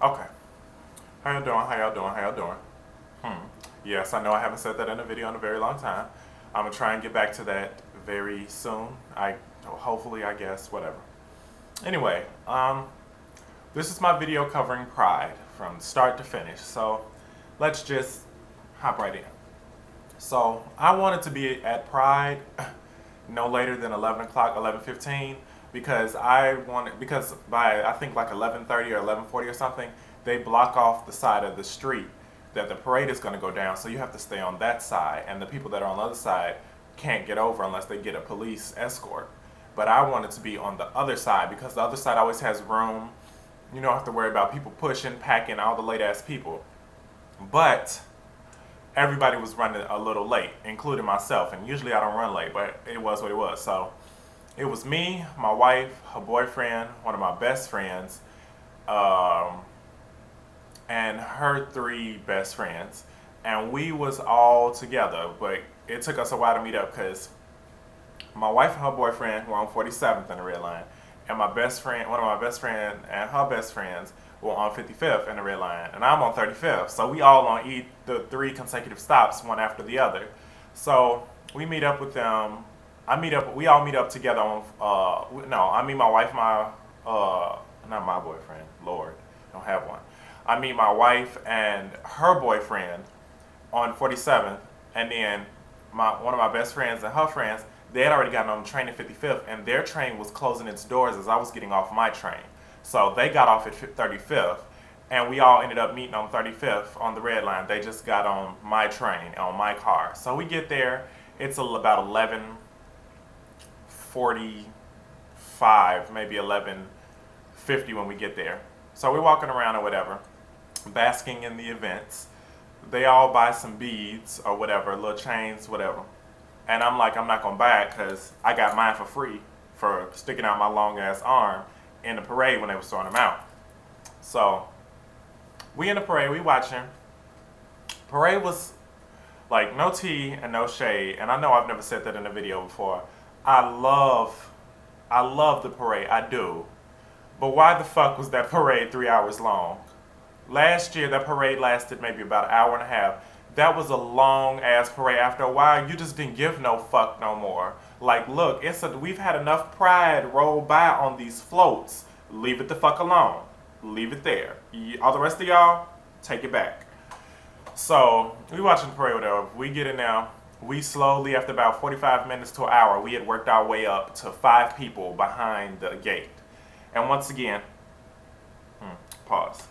Okay. How y'all doing? How y'all doing? How y'all doing? Yes, I know I haven't said that in a video in a very long time. I'm gonna try and get back to that very soon. Hopefully, I guess, whatever. Anyway, this is my video covering Pride from start to finish. So let's just hop right in. So I wanted to be at Pride no later than 11 o'clock, 11:15, because by I think like 11:30 or 11:40 or something, they block off the side of the street that the parade is going to go down. So you have to stay on that side, and the people that are on the other side can't get over unless they get a police escort. But I wanted to be on the other side because the other side always has room. You don't have to worry about people pushing, packing, all the late ass people. But everybody was running a little late, including myself. And usually I don't run late, but it was what it was. So it was me, my wife, her boyfriend, one of my best friends, um, and her three best friends. And we was all together, but it took us a while to meet up because my wife and her boyfriend were on 47th in the red line, and my best friend, one of my best friend, and her best friends were on 55th in the red line, and I'm on 35th. So we all on the three consecutive stops, one after the other. So we meet up with them. We all meet up together on. No, I meet my wife, not my boyfriend. Lord, I don't have one. I meet my wife and her boyfriend on 47th, and then one of my best friends and her friends, they had already gotten on the train at 55th, and their train was closing its doors as I was getting off my train. So they got off at 35th, and we all ended up meeting on 35th on the red line. They just got on my train, on my car. So we get there, it's about 11:45, maybe 11:50 when we get there. So we're walking around or whatever, basking in the events. They all buy some beads or whatever, little chains, whatever. And I'm like, I'm not gonna buy it because I got mine for free for sticking out my long ass arm in the parade when they were throwing them out. So we in the parade, we watching. Parade was like no tea and no shade. And I know I've never said that in a video before. I love the parade, I do. But why the fuck was that parade 3 hours long? Last year that parade lasted maybe about an hour and a half. That was a long ass parade. After a while, you just didn't give no fuck no more. Like, look, we've had enough pride roll by on these floats. Leave it the fuck alone. Leave it there. All the rest of y'all, take it back. So we watching the parade, whatever. We get in now. We slowly, after about 45 minutes to an hour, we had worked our way up to 5 people behind the gate. And once again, pause.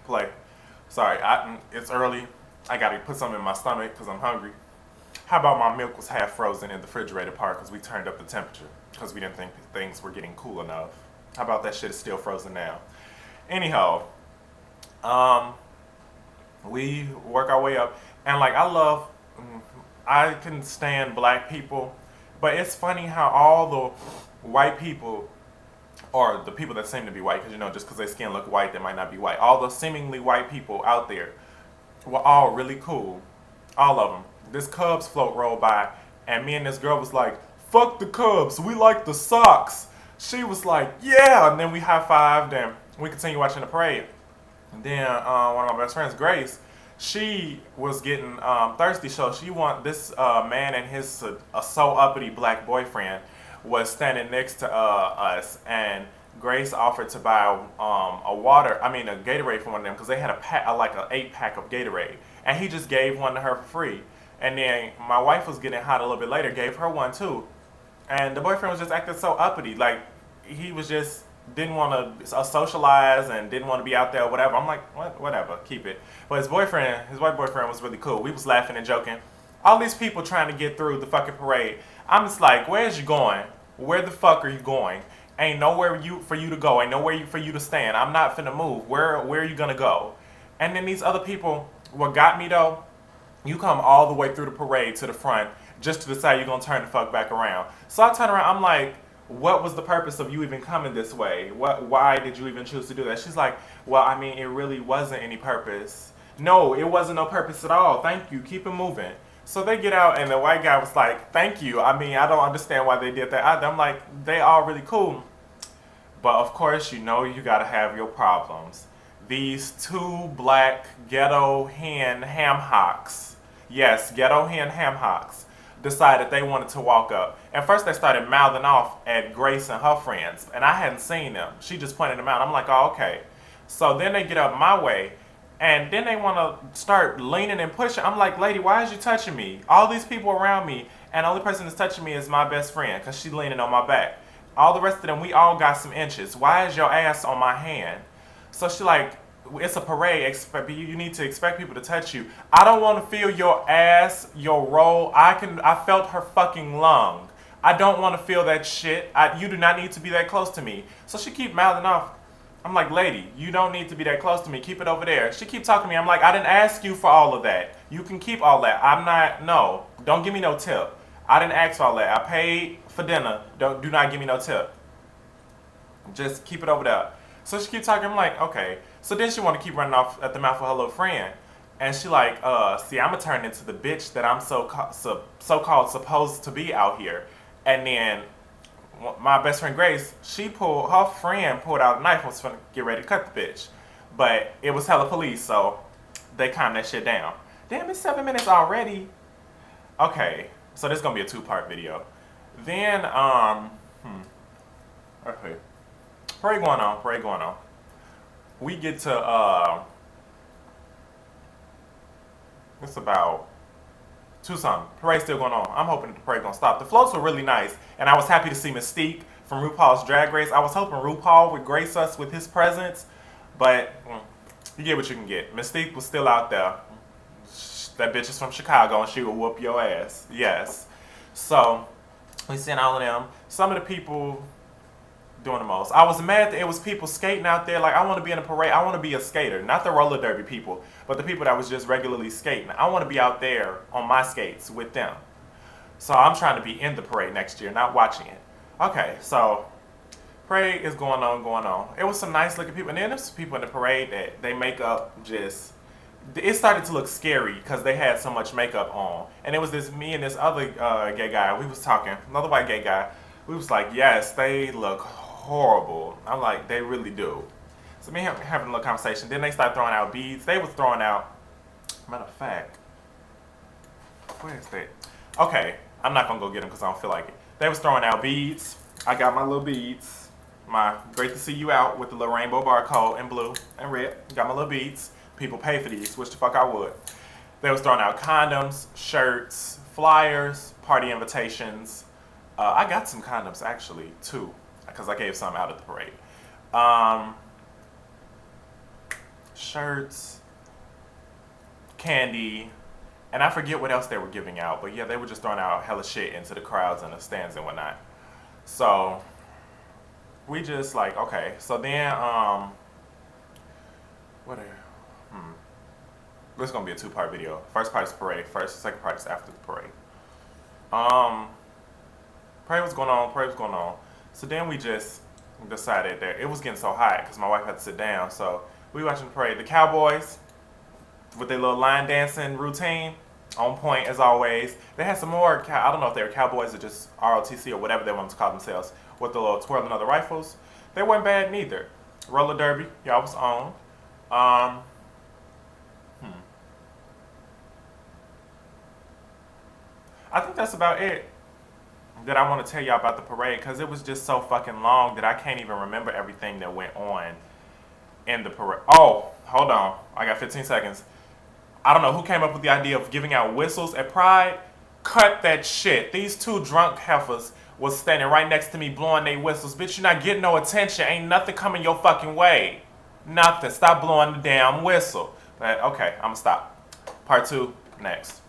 Play. Sorry, it's early. I gotta put something in my stomach because I'm hungry. How about my milk was half frozen in the refrigerator part because we turned up the temperature because we didn't think things were getting cool enough. How about that shit is still frozen now? Anyhow, we work our way up, and like I can stand black people, but it's funny how all the white people, or the people that seem to be white, because just because their skin look white, they might not be white. All the seemingly white people out there were all really cool, all of them. This Cubs float rolled by, and me and this girl was like, "Fuck the Cubs, we like the Sox." She was like, "Yeah," and then we high fived, and we continued watching the parade. And then one of my best friends, Grace, she was getting thirsty, so she want this man and his so uppity black boyfriend was standing next to us, and Grace offered to buy a Gatorade for one of them because they had like an 8-pack of Gatorade, and he just gave one to her for free. And then my wife was getting hot a little bit later, gave her one too, and the boyfriend was just acting so uppity, like he was just didn't want to socialize and didn't want to be out there or whatever. I'm like, whatever, keep it. But his white boyfriend was really cool. We was laughing and joking. All these people trying to get through the fucking parade. I'm just like, where's you going? Where the fuck are you going? Ain't nowhere for you to go. Ain't nowhere for you to stand. I'm not finna move. Where are you gonna go? And then these other people, what got me though, You come all the way through the parade to the front just to decide you're gonna turn the fuck back around. So I turn around, I'm like, what was the purpose of you even coming this way? Why did you even choose to do that? She's like, well, I mean, it really wasn't any purpose. No, it wasn't no purpose at all. Thank you. Keep it moving. So they get out, and the white guy was like, thank you. I mean, I don't understand why they did that. I'm like, they all really cool. But of course, you gotta have your problems. These two black ghetto hen ham hocks, yes, ghetto hen ham hocks, decided they wanted to walk up. And first they started mouthing off at Grace and her friends, and I hadn't seen them. She just pointed them out. I'm like, oh, okay. So then they get up my way, and then they want to start leaning and pushing. I'm like, lady, why is you touching me? All these people around me, and the only person that's touching me is my best friend, because she's leaning on my back. All the rest of them, we all got some inches. Why is your ass on my hand? So she like, it's a parade. You need to expect people to touch you. I don't want to feel your ass, your roll. I felt her fucking lung. I don't want to feel that shit. You do not need to be that close to me. So she keep mouthing off. I'm like, lady, you don't need to be that close to me. Keep it over there. She keep talking to me. I'm like, I didn't ask you for all of that. You can keep all that. No. Don't give me no tip. I didn't ask for all that. I paid for dinner. Do not give me no tip. Just keep it over there. So she keep talking. I'm like, okay. So then she want to keep running off at the mouth with her little friend. And she like, see, I'm going to turn into the bitch that I'm so-called supposed to be out here. And then my best friend Grace, her friend pulled out a knife and was going to get ready to cut the bitch. But it was hella police, so they calmed that shit down. Damn, it's 7 minutes already. Okay, so this is going to be a 2-part video. Then, okay. Parade going on. We get to, it's about 2 something. Parade still going on. I'm hoping the parade gonna stop. The floats were really nice, and I was happy to see Mystique from RuPaul's Drag Race. I was hoping RuPaul would grace us with his presence, but you get what you can get. Mystique was still out there. That bitch is from Chicago, and she will whoop your ass. Yes. So, we seen all of them. Some of the people doing the most. I was mad that it was people skating out there. Like, I want to be in a parade. I want to be a skater. Not the roller derby people, but the people that was just regularly skating. I want to be out there on my skates with them. So I'm trying to be in the parade next year, not watching it. Okay, so parade is going on. It was some nice looking people. And then there's some people in the parade that they makeup just, it started to look scary because they had so much makeup on. And it was me and this other gay guy. We was talking, another white gay guy. We was like, yes, they look horrible. I'm like, they really do. So me having a little conversation. Then they start throwing out beads. They was throwing out, matter of fact, where is that? Okay, I'm not gonna go get them because I don't feel like it. They was throwing out beads. I got my little beads. My great to see you out with the little rainbow barcode in blue and red. Got my little beads. People pay for these, which the fuck I would. They was throwing out condoms, shirts, flyers, party invitations. I got some condoms actually too, because I gave some out at the parade. Shirts, candy, and I forget what else they were giving out. But yeah, they were just throwing out hella shit into the crowds and the stands and whatnot. So we just like, okay. So then, this is gonna be a 2-part video. First part is parade. Second part is after the parade. Parade was going on. So then we just decided that it was getting so hot because my wife had to sit down. So we watching the parade. The Cowboys with their little line dancing routine, on point as always. They had some more, I don't know if they were Cowboys or just ROTC or whatever they wanted to call themselves, with the little twirling of the rifles. They weren't bad neither. Roller derby, y'all was on. I think that's about it that I want to tell y'all about the parade, because it was just so fucking long that I can't even remember everything that went on in the parade. Oh, hold on. I got 15 seconds. I don't know who came up with the idea of giving out whistles at Pride. Cut that shit. These 2 drunk heifers was standing right next to me blowing their whistles. Bitch, you're not getting no attention. Ain't nothing coming your fucking way. Nothing. Stop blowing the damn whistle. But, okay, I'm gonna stop. Part 2, next.